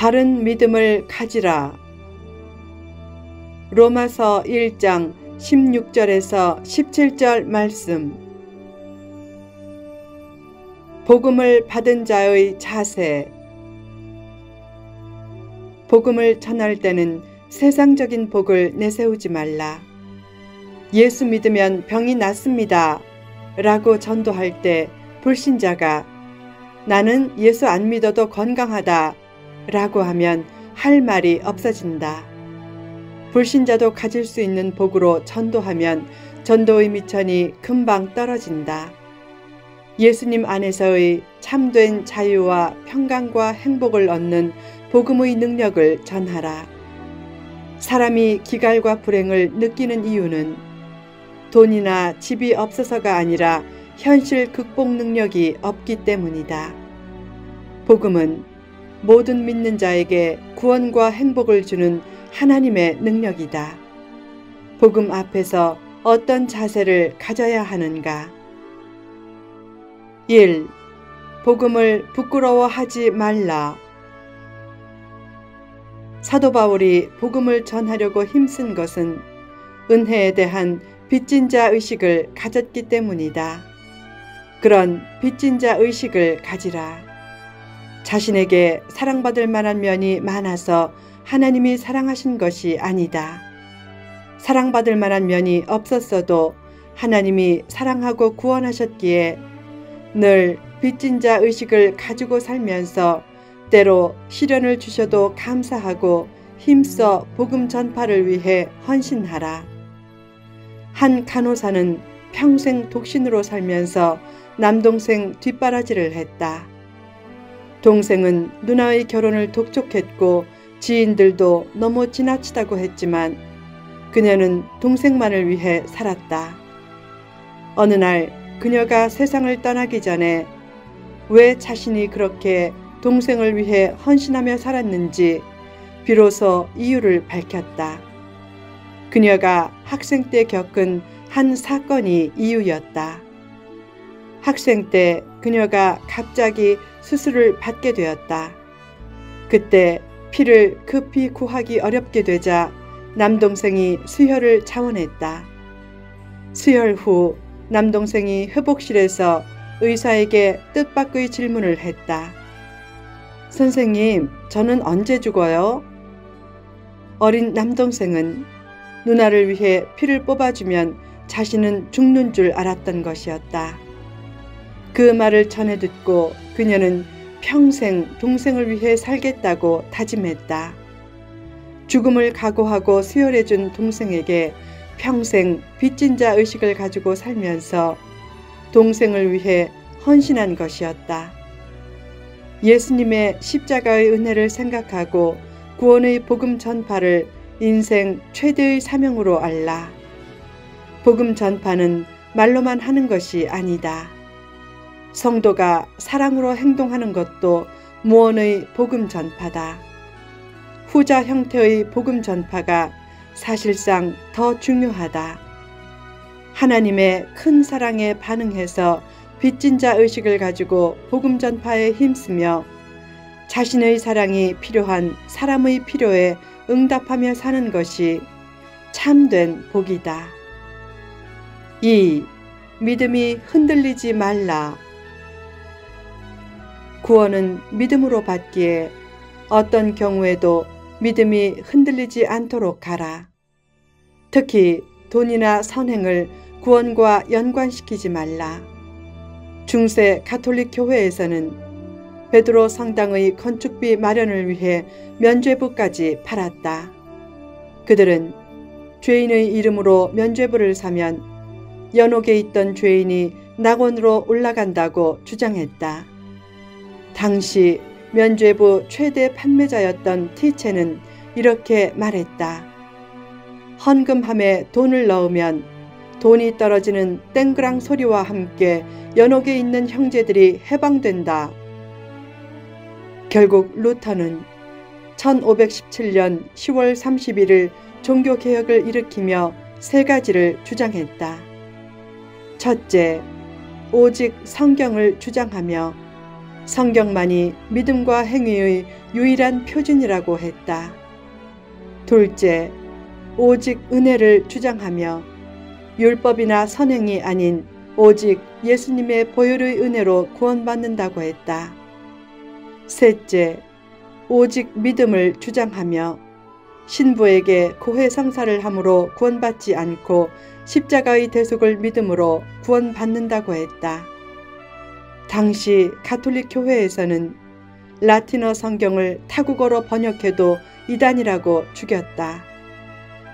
바른 믿음을 가지라. 로마서 1장 16절에서 17절 말씀. 복음을 받은 자의 자세. 복음을 전할 때는 세상적인 복을 내세우지 말라. 예수 믿으면 병이 낫습니다 라고 전도할 때 불신자가 나는 예수 안 믿어도 건강하다 라고 하면 할 말이 없어진다. 불신자도 가질 수 있는 복으로 전도하면 전도의 미천이 금방 떨어진다. 예수님 안에서의 참된 자유와 평강과 행복을 얻는 복음의 능력을 전하라. 사람이 기갈과 불행을 느끼는 이유는 돈이나 집이 없어서가 아니라 현실 극복 능력이 없기 때문이다. 복음은 모든 믿는 자에게 구원과 행복을 주는 하나님의 능력이다. 복음 앞에서 어떤 자세를 가져야 하는가? 1. 복음을 부끄러워하지 말라. 사도 바울이 복음을 전하려고 힘쓴 것은 은혜에 대한 빚진 자 의식을 가졌기 때문이다. 그런 빚진 자 의식을 가지라. 자신에게 사랑받을 만한 면이 많아서 하나님이 사랑하신 것이 아니다. 사랑받을 만한 면이 없었어도 하나님이 사랑하고 구원하셨기에 늘 빚진 자 의식을 가지고 살면서 때로 시련을 주셔도 감사하고 힘써 복음 전파를 위해 헌신하라. 한 간호사는 평생 독신으로 살면서 남동생 뒷바라지를 했다. 동생은 누나의 결혼을 독촉했고 지인들도 너무 지나치다고 했지만 그녀는 동생만을 위해 살았다. 어느 날 그녀가 세상을 떠나기 전에 왜 자신이 그렇게 동생을 위해 헌신하며 살았는지 비로소 이유를 밝혔다. 그녀가 학생 때 겪은 한 사건이 이유였다. 학생 때 그녀가 갑자기 수술을 받게 되었다. 그때 피를 급히 구하기 어렵게 되자 남동생이 수혈을 자원했다. 수혈 후 남동생이 회복실에서 의사에게 뜻밖의 질문을 했다. 선생님, 저는 언제 죽어요? 어린 남동생은 누나를 위해 피를 뽑아주면 자신은 죽는 줄 알았던 것이었다. 그 말을 전해 듣고 그녀는 평생 동생을 위해 살겠다고 다짐했다. 죽음을 각오하고 수혈해준 동생에게 평생 빚진 자 의식을 가지고 살면서 동생을 위해 헌신한 것이었다. 예수님의 십자가의 은혜를 생각하고 구원의 복음 전파를 인생 최대의 사명으로 알라. 복음 전파는 말로만 하는 것이 아니다. 성도가 사랑으로 행동하는 것도 무언의 복음 전파다. 후자 형태의 복음 전파가 사실상 더 중요하다. 하나님의 큰 사랑에 반응해서 빚진 자 의식을 가지고 복음 전파에 힘쓰며 자신의 사랑이 필요한 사람의 필요에 응답하며 사는 것이 참된 복이다. 2. 믿음이 흔들리지 말라. 구원은 믿음으로 받기에 어떤 경우에도 믿음이 흔들리지 않도록 하라. 특히 돈이나 선행을 구원과 연관시키지 말라. 중세 가톨릭 교회에서는 베드로 성당의 건축비 마련을 위해 면죄부까지 팔았다. 그들은 죄인의 이름으로 면죄부를 사면 연옥에 있던 죄인이 낙원으로 올라간다고 주장했다. 당시 면죄부 최대 판매자였던 티체는 이렇게 말했다. 헌금함에 돈을 넣으면 돈이 떨어지는 땡그랑 소리와 함께 연옥에 있는 형제들이 해방된다. 결국 루터는 1517년 10월 31일 종교개혁을 일으키며 세 가지를 주장했다. 첫째, 오직 성경을 주장하며 성경만이 믿음과 행위의 유일한 표준이라고 했다. 둘째, 오직 은혜를 주장하며 율법이나 선행이 아닌 오직 예수님의 보혈의 은혜로 구원받는다고 했다. 셋째, 오직 믿음을 주장하며 신부에게 고해성사를 함으로 구원받지 않고 십자가의 대속을 믿음으로 구원받는다고 했다. 당시 가톨릭 교회에서는 라틴어 성경을 타국어로 번역해도 이단이라고 죽였다.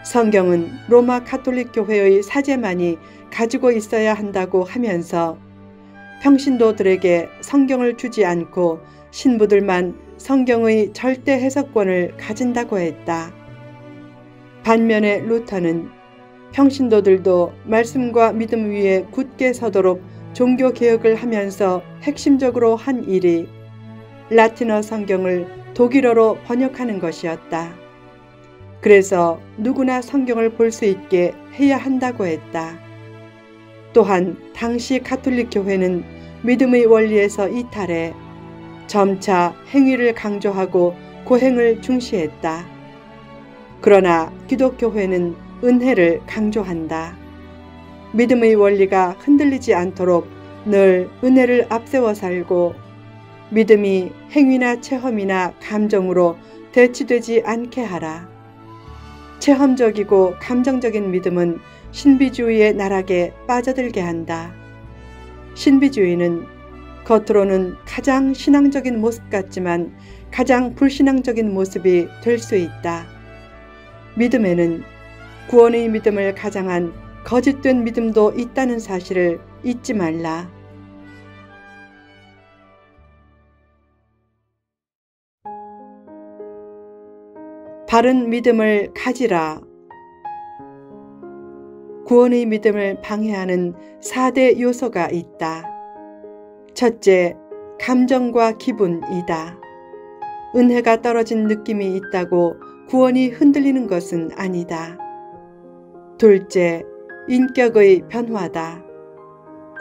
성경은 로마 가톨릭 교회의 사제만이 가지고 있어야 한다고 하면서 평신도들에게 성경을 주지 않고 신부들만 성경의 절대 해석권을 가진다고 했다. 반면에 루터는 평신도들도 말씀과 믿음 위에 굳게 서도록 종교개혁을 하면서 핵심적으로 한 일이 라틴어 성경을 독일어로 번역하는 것이었다. 그래서 누구나 성경을 볼 수 있게 해야 한다고 했다. 또한 당시 가톨릭 교회는 믿음의 원리에서 이탈해 점차 행위를 강조하고 고행을 중시했다. 그러나 기독교회는 은혜를 강조한다. 믿음의 원리가 흔들리지 않도록 늘 은혜를 앞세워 살고 믿음이 행위나 체험이나 감정으로 대치되지 않게 하라. 체험적이고 감정적인 믿음은 신비주의의 나락에 빠져들게 한다. 신비주의는 겉으로는 가장 신앙적인 모습 같지만 가장 불신앙적인 모습이 될 수 있다. 믿음에는 구원의 믿음을 가장한 거짓된 믿음도 있다는 사실을 잊지 말라. 바른 믿음을 가지라. 구원의 믿음을 방해하는 4대 요소가 있다. 첫째, 감정과 기분이다. 은혜가 떨어진 느낌이 있다고 구원이 흔들리는 것은 아니다. 둘째, 인격의 변화다.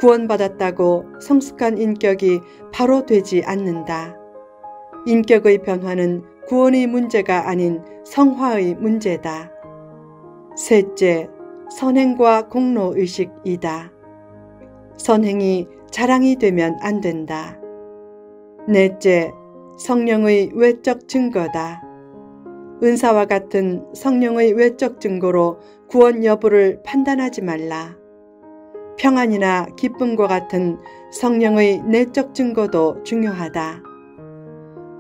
구원받았다고 성숙한 인격이 바로 되지 않는다. 인격의 변화는 구원의 문제가 아닌 성화의 문제다. 셋째, 선행과 공로의식이다. 선행이 자랑이 되면 안 된다. 넷째, 성령의 외적 증거다. 은사와 같은 성령의 외적 증거로 구원 여부를 판단하지 말라. 평안이나 기쁨과 같은 성령의 내적 증거도 중요하다.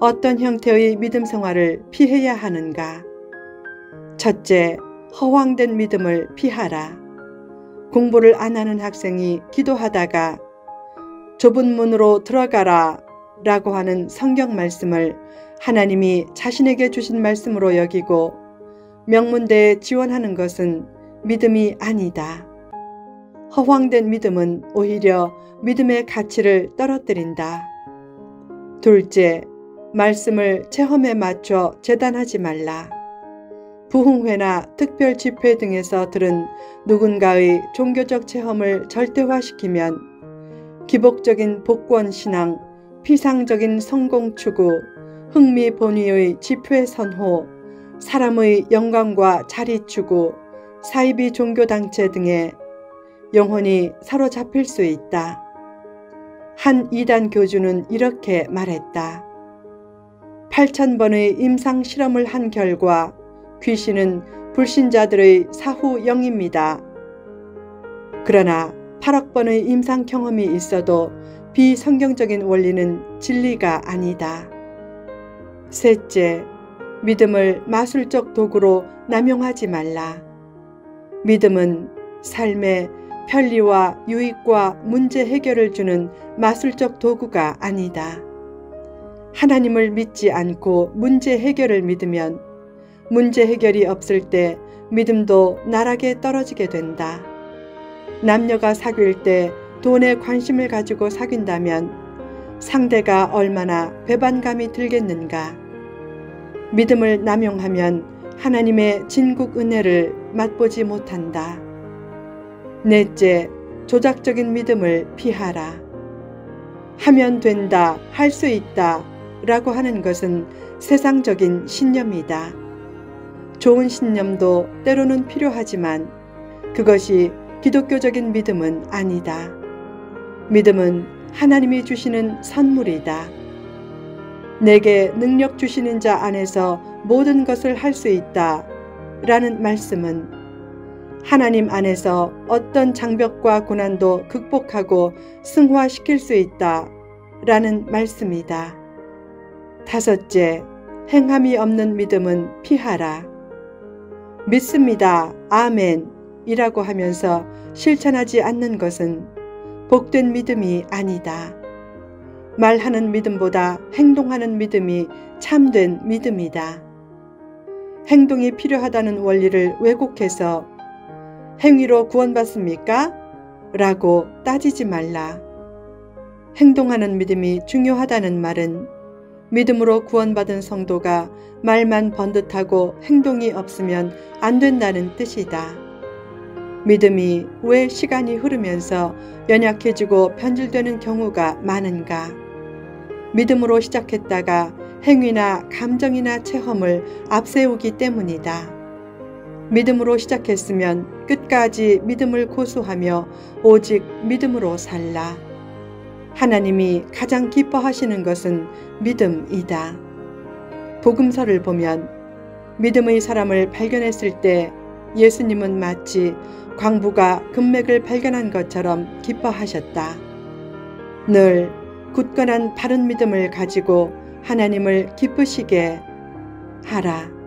어떤 형태의 믿음 생활을 피해야 하는가? 첫째, 허황된 믿음을 피하라. 공부를 안 하는 학생이 기도하다가 좁은 문으로 들어가라 라고 하는 성경 말씀을 하나님이 자신에게 주신 말씀으로 여기고 명문대에 지원하는 것은 믿음이 아니다. 허황된 믿음은 오히려 믿음의 가치를 떨어뜨린다. 둘째, 말씀을 체험에 맞춰 재단하지 말라. 부흥회나 특별 집회 등에서 들은 누군가의 종교적 체험을 절대화시키면 기복적인 복권 신앙, 피상적인 성공 추구, 흥미 본위의 집회 선호, 사람의 영광과 자리 추구, 사이비 종교단체 등에 영혼이 사로잡힐 수 있다. 한 이단 교주는 이렇게 말했다. 8,000번의 임상 실험을 한 결과 귀신은 불신자들의 사후 영입니다. 그러나 8억 번의 임상 경험이 있어도 비성경적인 원리는 진리가 아니다. 셋째, 믿음을 마술적 도구로 남용하지 말라. 믿음은 삶의 편리와 유익과 문제 해결을 주는 마술적 도구가 아니다. 하나님을 믿지 않고 문제 해결을 믿으면 문제 해결이 없을 때 믿음도 나락에 떨어지게 된다. 남녀가 사귈 때 돈에 관심을 가지고 사귄다면 상대가 얼마나 배반감이 들겠는가. 믿음을 남용하면 하나님의 진국 은혜를 맛보지 못한다. 넷째, 조작적인 믿음을 피하라. 하면 된다, 할 수 있다 라고 하는 것은 세상적인 신념이다. 좋은 신념도 때로는 필요하지만 그것이 기독교적인 믿음은 아니다. 믿음은 하나님이 주시는 선물이다. 내게 능력 주시는 자 안에서 모든 것을 할 수 있다 라는 말씀은 하나님 안에서 어떤 장벽과 고난도 극복하고 승화시킬 수 있다 라는 말씀이다. 다섯째, 행함이 없는 믿음은 피하라. 믿습니다. 아멘 이라고 하면서 실천하지 않는 것은 복된 믿음이 아니다. 말하는 믿음보다 행동하는 믿음이 참된 믿음이다. 행동이 필요하다는 원리를 왜곡해서 행위로 구원받습니까? 라고 따지지 말라. 행동하는 믿음이 중요하다는 말은 믿음으로 구원받은 성도가 말만 번듯하고 행동이 없으면 안 된다는 뜻이다. 믿음이 왜 시간이 흐르면서 연약해지고 변질되는 경우가 많은가? 믿음으로 시작했다가 행위나 감정이나 체험을 앞세우기 때문이다. 믿음으로 시작했으면 끝까지 믿음을 고수하며 오직 믿음으로 살라. 하나님이 가장 기뻐하시는 것은 믿음이다. 복음서를 보면 믿음의 사람을 발견했을 때 예수님은 마치 광부가 금맥을 발견한 것처럼 기뻐하셨다. 늘 굳건한 바른 믿음을 가지고 하나님을 기쁘시게 하라.